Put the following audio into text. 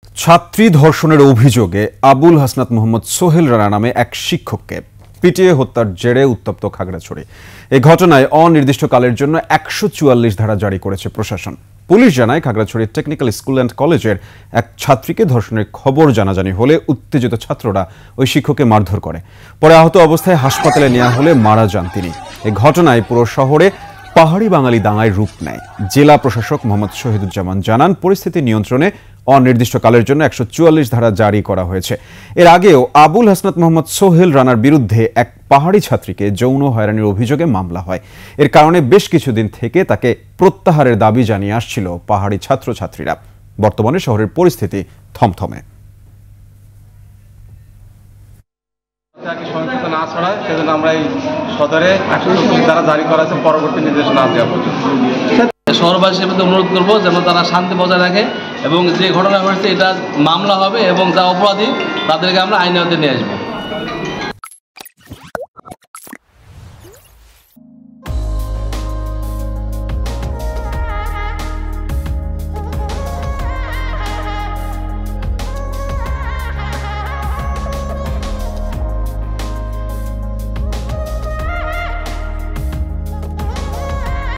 ছাত্রী ধর্ষণের অভিযোগে আবুল হাসনাত মোহাম্মদ সোহেল রানা নামে এক শিক্ষককে পিটিয়ে হত্যার জেরে উত্তপ্ত খাগড়াছড়ি। এই ঘটনায় অনির্দিষ্টকালের জন্য ১৪৪ ধারা জারি করেছে প্রশাসন। পুলিশ জানায়, খাগড়াছড়ি টেকনিক্যাল স্কুল অ্যান্ড কলেজের এক ছাত্রীকে ধর্ষণের খবর জানাজানি হলে উত্তেজিত ছাত্ররা ওই শিক্ষককে মারধর করে। পরে আহত অবস্থায় হাসপাতালে নেওয়া হলে মারা যান তিনি। এই ঘটনায় পুরো শহরে পাহাড়ি বাঙালি দাঙ্গায় রূপ নেয়। জেলা প্রশাসক মোহাম্মদ শহীদুজ্জামান জানান, পরিস্থিতি নিয়ন্ত্রণে অনির্দিষ্টকালের জন্য ১৪৪ ধারা জারি করা হয়েছে। এর আগেও আবুল হাসনাত মোহাম্মদ সোহেল রানার বিরুদ্ধে এক পাহাড়ি ছাত্রীকে যৌন হয়রানির অভিযোগে মামলা হয়। এর কারণে বেশ কিছুদিন থেকে তাকে প্রত্যাহারের দাবি জানিয়ে আসছিল পাহাড়ি ছাত্রছাত্রীরা। বর্তমানে শহরের পরিস্থিতি থমথমে। সহিংসতা না ছড়ায় সেজন্য আমরা এই সদরে ১৪৪ ধারা জারি করা আছে, পরবর্তী নির্দেশনা দেওয়া পর্যন্ত। শহরবাসীর মধ্যে অনুরোধ করবো যেন তারা শান্তি বজায় রাখে এবং যে ঘটনা ঘটেছে এটা মামলা হবে এবং যা অপরাধী তাদেরকে আমরা আইনের আওতায় নিয়ে আসবো।